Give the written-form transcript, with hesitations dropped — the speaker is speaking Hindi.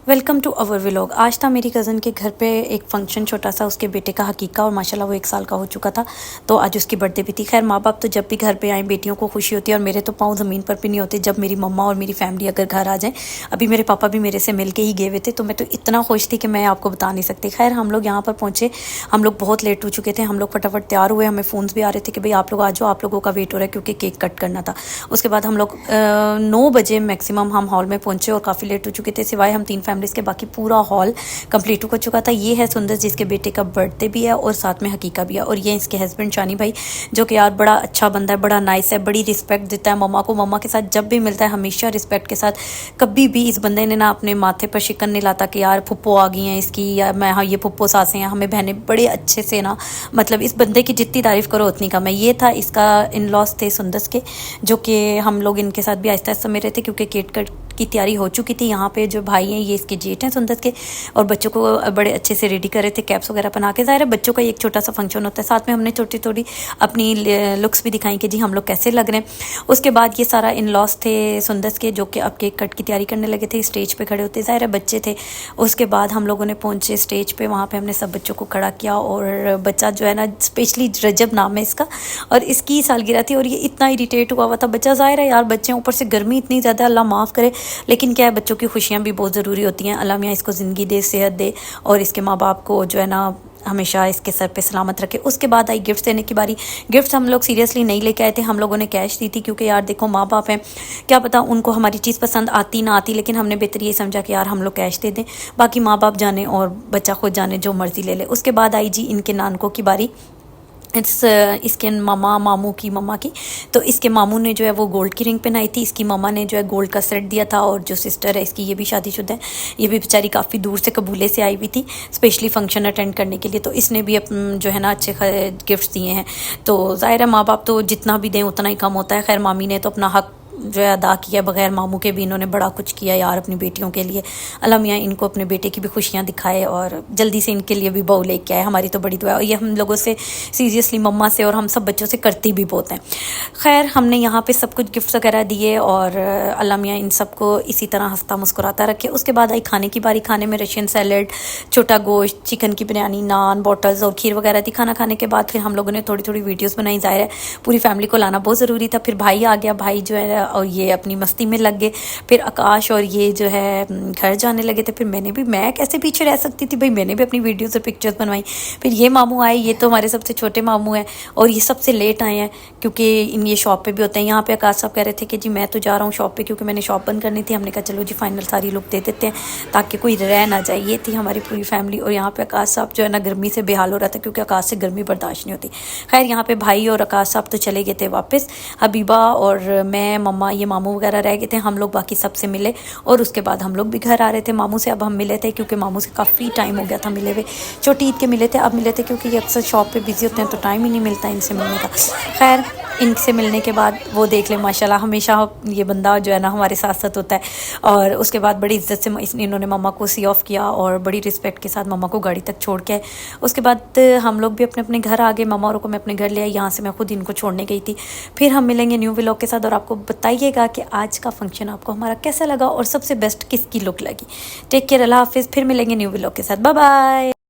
Welcome to our vlog. आज था मेरी कज़न के घर पे एक फंक्शन छोटा सा, उसके बेटे का हकीका, और माशाल्लाह वो 1 साल का हो चुका था, तो आज उसकी बर्थडे भी थी। खैर माँ बाप तो जब भी घर पे आए बेटियों को खुशी होती है, और मेरे तो पाँव ज़मीन पर भी नहीं होते जब मेरी मम्मा और मेरी फैमिली अगर घर आ जाए। अभी मेरे पापा भी मेरे से मिल के ही गए हुए थे, तो मैं तो इतना खुश थी कि मैं आपको बता नहीं सकती। खैर हम लोग यहाँ पर पहुँचे, हम लोग बहुत लेट हो चुके थे। हम लोग फटाफट तैयार हुए, हमें फ़ोन्स भी आ रहे थे कि भाई आप लोग आ जाओ, आप लोगों का वेट हो रहा है, क्योंकि केक कट करना था। उसके बाद हम लोग 9 बजे मैक्सिमम हम हॉल में पहुँचे, और काफ़ी लेट हो चुके थे। सिवाय हम 3 फैमिलीज़ के बाकी पूरा हॉल कंप्लीट हो चुका था। ये है सुंदर, जिसके बेटे का बर्थडे भी है और साथ में हकीका भी है। और ये इसके हस्बैंड शानी भाई, जो कि यार बड़ा अच्छा बंदा है, बड़ा नाइस है, बड़ी रिस्पेक्ट देता है मम्मा को। मम्मा के साथ जब भी मिलता है हमेशा रिस्पेक्ट के साथ। कभी भी इस बंदे ने ना अपने माथे पर शिकन नहीं लाता कि यार फुप्पो आ गई हैं इसकी, या मैं हाँ ये फुप्पो सासें हैं, हमें बहनें, बड़े अच्छे से ना, मतलब इस बंदे की जितनी तारीफ़ करो उतनी कम है। ये था इसका इन लॉस थे सुंदस के, जो कि हम लोग इनके साथ भी आहिस्ता आहिस्ता मिल रहे थे, क्योंकि केक कट की तैयारी हो चुकी थी। यहाँ पे जो भाई हैं ये इसके जेठ हैं सुंदस के, और बच्चों को बड़े अच्छे से रेडी कर रहे थे, कैप्स वगैरह पहना के। ज़ाहिर है बच्चों का एक छोटा सा फंक्शन होता है, साथ में हमने छोटी थोड़ी अपनी लुक्स भी दिखाई कि जी हम लोग कैसे लग रहे हैं। उसके बाद ये सारा इन लॉस थे सुंदस के, जो कि अब केक कट की तैयारी करने लगे थे, स्टेज पे खड़े होते। ज़ाहिर है बच्चे थे। उसके बाद हम लोगों ने पहुँचे स्टेज पे, वहाँ पे हमने सब बच्चों को खड़ा किया, और बच्चा जो है ना, स्पेशली रजब नाम है इसका, और इसकी सालगिरह थी, और ये इतना इरीटेट हुआ था बच्चा। ज़ाहिर है यार बच्चे, ऊपर से गर्मी इतनी ज़्यादा, अल्लाह माफ़ करे, लेकिन क्या है बच्चों की खुशियाँ भी बहुत ज़रूरी होती हैं। अल्लाह मियाँ इसको ज़िंदगी दे, सेहत दे, और इसके माँ बाप को जो है ना हमेशा इसके सर पे सलामत रखे। उसके बाद आई गिफ्ट देने की बारी। गिफ्ट हम लोग सीरियसली नहीं लेके आए थे, हम लोगों ने कैश दी थी, क्योंकि यार देखो माँ बाप हैं, क्या पता उनको हमारी चीज़ पसंद आती ना आती, लेकिन हमने बेहतर ये समझा कि यार हम लोग कैश दे दें, बाकी माँ बाप जाने और बच्चा खुद जाने, जो मर्ज़ी ले ले। उसके बाद आई जी इनके नानकों की बारी। इसके मामा मामू की मम्मा की, तो इसके मामू ने जो है वो गोल्ड की रिंग पहनाई थी, इसकी मम्मा ने जो है गोल्ड का सेट दिया था, और जो सिस्टर है इसकी ये भी शादीशुदा है, ये भी बेचारी काफ़ी दूर से कबूले से आई हुई थी स्पेशली फंक्शन अटेंड करने के लिए, तो इसने भी जो है ना अच्छे गिफ्ट्स दिए हैं। तो ज़ाहिर है माँ बाप तो जितना भी दें उतना ही कम होता है। खैर मामी ने तो अपना हक जो है अदा किया, बगैर मामू के भी इन्होंने बड़ा कुछ किया यार अपनी बेटियों के लिए। अल्लाह मियाँ इनको अपने बेटे की भी खुशियाँ दिखाए, और जल्दी से इनके लिए भी बहू लेके आए, हमारी तो बड़ी दुआ है। और ये हम लोगों से सीरियसली मम्मा से और हम सब बच्चों से करती भी बहुत हैं। खैर हमने यहाँ पे सब कुछ गिफ्ट वगैरह दिए, और अल्लाह मियाँ इन सबको इसी तरह हंसता मुस्कुराता रखे। उसके बाद आई खाने की बारी। खाने में रशियन सैलड, छोटा गोश्त, चिकन की बिरयानी, नान, बॉटल्स और खीर वगैरह थी। खाना खाने के बाद फिर हम लोगों ने थोड़ी थोड़ी वीडियोज़ बनाई। ज़ाहिर है पूरी फैमिली को लाना बहुत ज़रूरी था। फिर भाई आ गया, भाई जो है और ये अपनी मस्ती में लग गए। फिर आकाश और ये जो है घर जाने लगे थे। फिर मैं कैसे पीछे रह सकती थी भाई, मैंने भी अपनी वीडियोज़ और पिक्चर्स बनवाई। फिर ये मामू आए, ये तो हमारे सबसे छोटे मामू हैं, और ये सबसे लेट आए हैं, क्योंकि इन ये शॉप पे भी होते हैं। यहाँ पे आकाश साहब कह रहे थे कि जी मैं तो जा रहा हूँ शॉप पे, क्योंकि मैंने शॉप बंद करनी थी। हमने कहा चलो जी फाइनल सारी लुक दे देते हैं ताकि कोई रह ना जाए। ये थी हमारी पूरी फैमिली। और यहाँ पे आकाश साहब जो है ना गर्मी से बेहाल हो रहा था, क्योंकि आकाश से गर्मी बर्दाश्त नहीं होती। खैर यहाँ पे भाई और आकाश साहब तो चले गए थे वापस। हबीबा और मैं, मम्मा, ये मामू वगैरह रह गए थे। हम लोग बाकी सबसे मिले, और उसके बाद हम लोग भी घर आ रहे थे। मामू से अब हम मिले थे, क्योंकि मामू से काफ़ी टाइम हो गया था मिले हुए। छोटी ईद के मिले थे, अब मिले थे, क्योंकि ये अक्सर शॉप पे बिजी होते हैं तो टाइम ही नहीं मिलता इनसे मिलने का। खैर इनसे मिलने के बाद वो देख ले माशाल्लाह, हमेशा ये बंदा जो है ना हमारे साथ साथ होता है। और उसके बाद बड़ी इज्जत से इन्होंने मम्मा को सी ऑफ़ किया, और बड़ी रिस्पेक्ट के साथ मम्मा को गाड़ी तक छोड़ के। उसके बाद हम लोग भी अपने अपने घर आ गए। मम्मा और को मैं अपने घर ले आई, यहाँ से मैं खुद इनको छोड़ने गई थी। फिर हम मिलेंगे न्यू व्लॉग के साथ, और आपको बताइएगा कि आज का फंक्शन आपको हमारा कैसा लगा, और सबसे बेस्ट किसकी लुक लगी। टेक केयर, अल्लाह हाफिज़। फिर मिलेंगे न्यू व्लॉग के साथ। Bye bye.